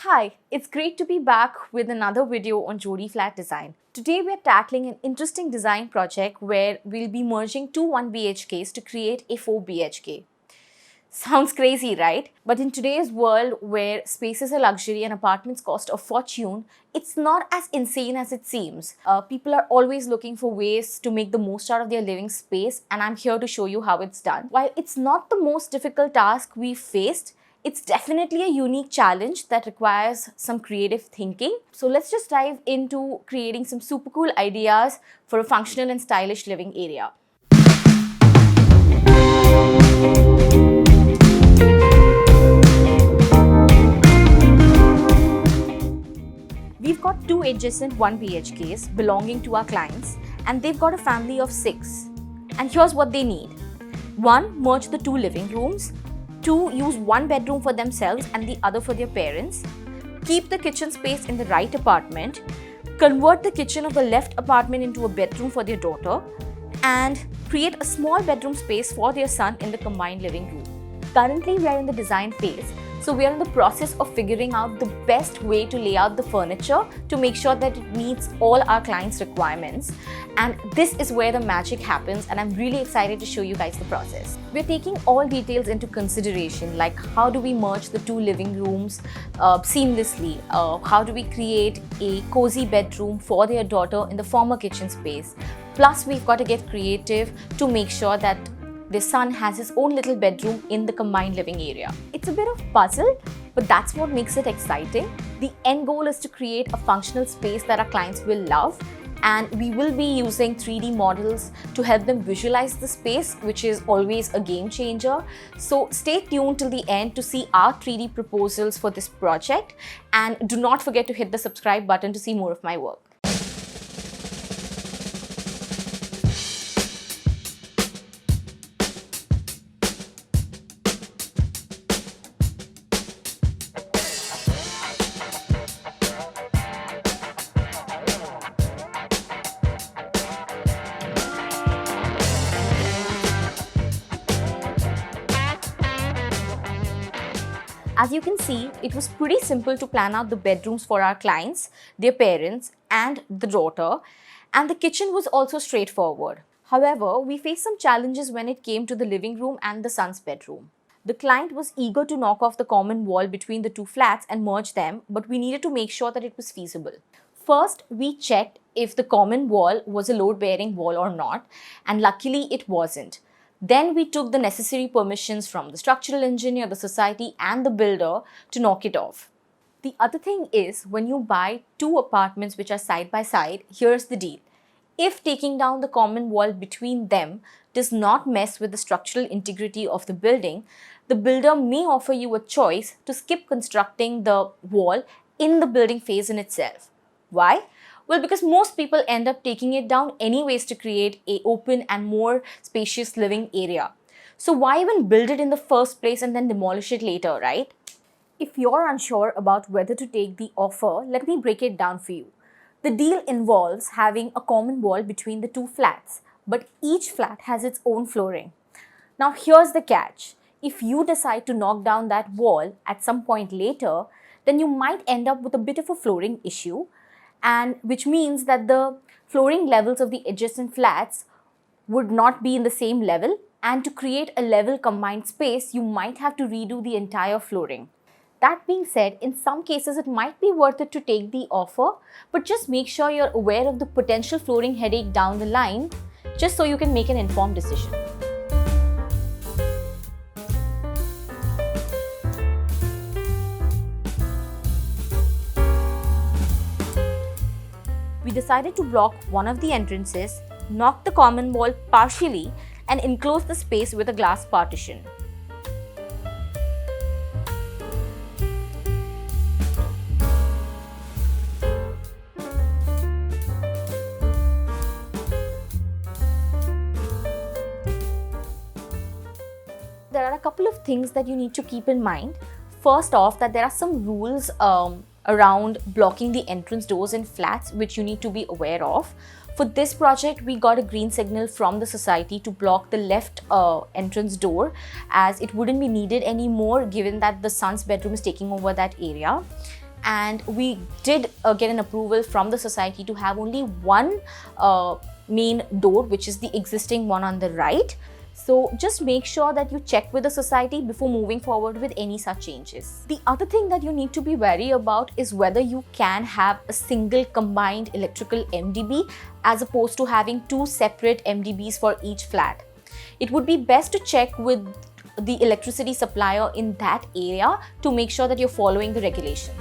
Hi, it's great to be back with another video on Jodi flat design. Today we're tackling an interesting design project where we'll be merging two 1 BHKs to create a 4 BHK. Sounds crazy, right? But in today's world where space is a luxury and apartments cost a fortune, it's not as insane as it seems. People are always looking for ways to make the most out of their living space, and I'm here to show you how it's done. While it's not the most difficult task we've faced, it's definitely a unique challenge that requires some creative thinking. So let's just dive into creating some super cool ideas for a functional and stylish living area. We've got two adjacent 1 BHKs belonging to our clients, and they've got a family of 6. And here's what they need. 1. Merge the two living rooms. 2. Use one bedroom for themselves and the other for their parents. Keep the kitchen space in the right apartment. Convert the kitchen of the left apartment into a bedroom for their daughter. And create a small bedroom space for their son in the combined living room. Currently, we are in the design phase. So we are in the process of figuring out the best way to lay out the furniture to make sure that it meets all our clients' requirements. And this is where the magic happens, and I'm really excited to show you guys the process. We're taking all details into consideration, like how do we merge the two living rooms seamlessly? How do we create a cozy bedroom for their daughter in the former kitchen space? Plus, we've got to get creative to make sure that the son has his own little bedroom in the combined living area. It's a bit of puzzle, but that's what makes it exciting. The end goal is to create a functional space that our clients will love, and we will be using 3D models to help them visualize the space, which is always a game changer. So stay tuned till the end to see our 3D proposals for this project, and do not forget to hit the subscribe button to see more of my work. As you can see, it was pretty simple to plan out the bedrooms for our clients, their parents, and the daughter, and the kitchen was also straightforward. However, we faced some challenges when it came to the living room and the son's bedroom. The client was eager to knock off the common wall between the two flats and merge them, but we needed to make sure that it was feasible. First, we checked if the common wall was a load-bearing wall or not, and luckily it wasn't. Then we took the necessary permissions from the structural engineer, the society, and the builder to knock it off. The other thing is, when you buy two apartments which are side by side, here's the deal. If taking down the common wall between them does not mess with the structural integrity of the building, the builder may offer you a choice to skip constructing the wall in the building phase in itself. Why? Well, because most people end up taking it down anyways to create an open and more spacious living area. So why even build it in the first place and then demolish it later, right? If you're unsure about whether to take the offer, let me break it down for you. The deal involves having a common wall between the two flats, but each flat has its own flooring. Now here's the catch. If you decide to knock down that wall at some point later, then you might end up with a bit of a flooring issue, and which means that the flooring levels of the adjacent flats would not be in the same level, and to create a level combined space, you might have to redo the entire flooring. That being said, in some cases it might be worth it to take the offer, but just make sure you're aware of the potential flooring headache down the line, just so you can make an informed decision. We decided to block one of the entrances, knock the common wall partially, and enclose the space with a glass partition. There are a couple of things that you need to keep in mind. First off, that there are some rules around blocking the entrance doors in flats which you need to be aware of. For this project, we got a green signal from the society to block the left entrance door, as it wouldn't be needed anymore given that the son's bedroom is taking over that area. and we did get an approval from the society to have only one main door, which is the existing one on the right. So just make sure that you check with the society before moving forward with any such changes. The other thing that you need to be wary about is whether you can have a single combined electrical MDB as opposed to having two separate MDBs for each flat. It would be best to check with the electricity supplier in that area to make sure that you're following the regulations.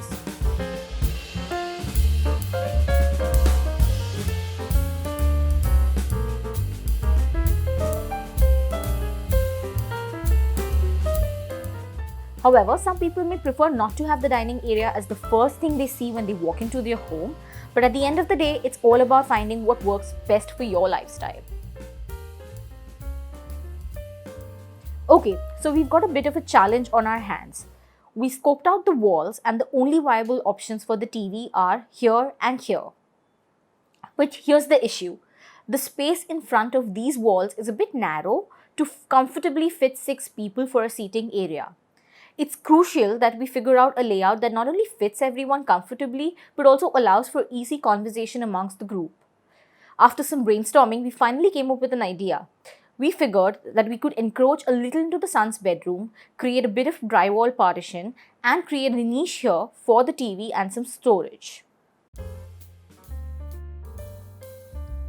However, some people may prefer not to have the dining area as the first thing they see when they walk into their home, but at the end of the day, it's all about finding what works best for your lifestyle. Okay, so we've got a bit of a challenge on our hands. We scoped out the walls and the only viable options for the TV are here and here. But here's the issue. The space in front of these walls is a bit narrow to comfortably fit 6 people for a seating area. It's crucial that we figure out a layout that not only fits everyone comfortably, but also allows for easy conversation amongst the group. After some brainstorming, we finally came up with an idea. We figured that we could encroach a little into the son's bedroom, create a bit of drywall partition, and create a niche here for the TV and some storage.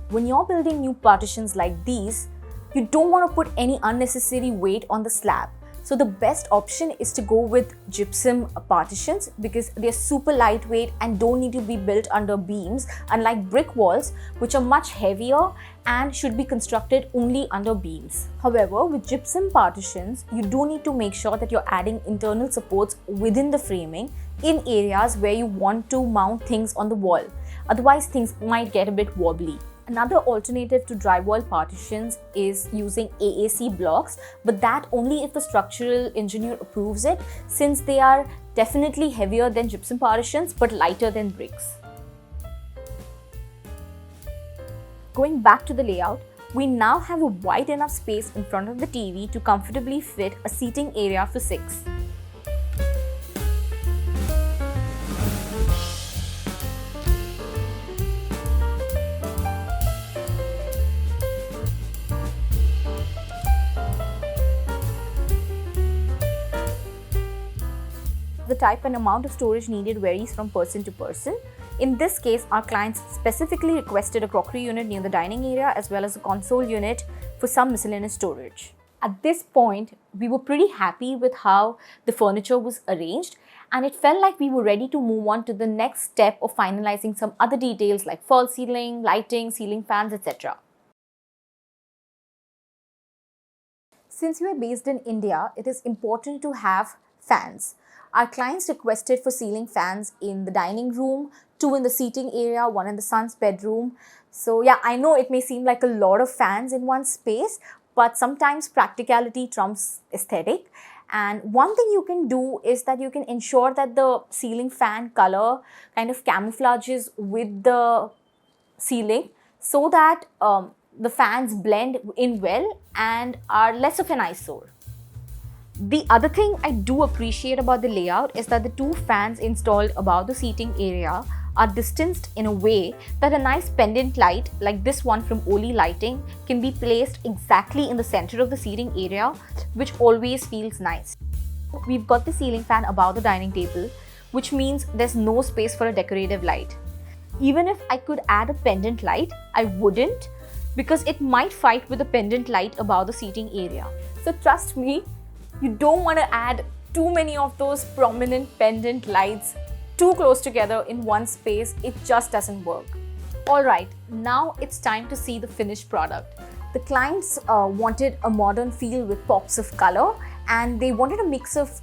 When you're building new partitions like these, you don't want to put any unnecessary weight on the slab. So the best option is to go with gypsum partitions because they're super lightweight and don't need to be built under beams, unlike brick walls, which are much heavier and should be constructed only under beams. However, with gypsum partitions, you do need to make sure that you're adding internal supports within the framing in areas where you want to mount things on the wall. Otherwise, things might get a bit wobbly. Another alternative to drywall partitions is using AAC blocks, but that only if the structural engineer approves it, since they are definitely heavier than gypsum partitions but lighter than bricks. Going back to the layout, we now have a wide enough space in front of the TV to comfortably fit a seating area for 6. The type and amount of storage needed varies from person to person. In this case, our clients specifically requested a crockery unit near the dining area as well as a console unit for some miscellaneous storage. At this point, we were pretty happy with how the furniture was arranged, and it felt like we were ready to move on to the next step of finalizing some other details like false ceiling, lighting, ceiling fans, etc. Since we are based in India, it is important to have fans. Our clients requested for ceiling fans in the dining room, 2 in the seating area, 1 in the son's bedroom. So yeah, I know it may seem like a lot of fans in one space, but sometimes practicality trumps aesthetic. And one thing you can do is that you can ensure that the ceiling fan color kind of camouflages with the ceiling so that the fans blend in well and are less of an eyesore. The other thing I do appreciate about the layout is that the 2 fans installed above the seating area are distanced in a way that a nice pendant light like this one from Oli Lighting can be placed exactly in the center of the seating area, which always feels nice. We've got the ceiling fan above the dining table, which means there's no space for a decorative light. Even if I could add a pendant light, I wouldn't, because it might fight with the pendant light above the seating area. So trust me, you don't want to add too many of those prominent pendant lights too close together in one space. It just doesn't work. Alright, now it's time to see the finished product. The clients wanted a modern feel with pops of color, and they wanted a mix of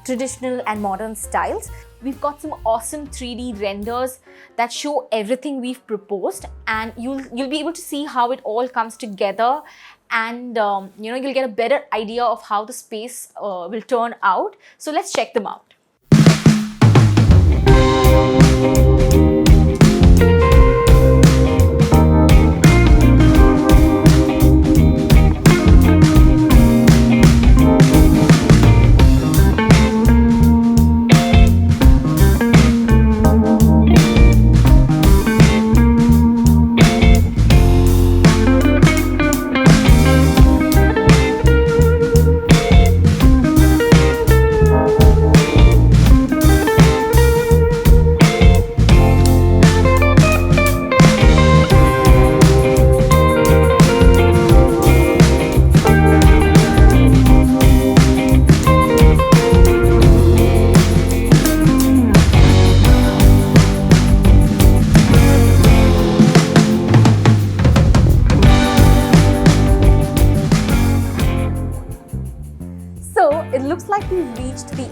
traditional and modern styles. We've got some awesome 3D renders that show everything we've proposed, and you'll be able to see how it all comes together, and you'll get a better idea of how the space will turn out. So let's check them out.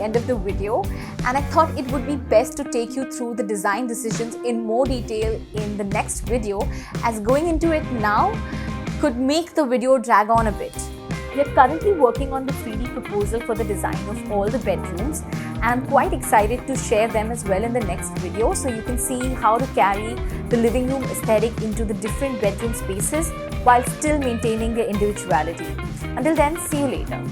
end of the video, and I thought it would be best to take you through the design decisions in more detail in the next video, as going into it now could make the video drag on a bit. We are currently working on the 3D proposal for the design of all the bedrooms, and I'm quite excited to share them as well in the next video, so you can see how to carry the living room aesthetic into the different bedroom spaces while still maintaining their individuality. Until then, see you later.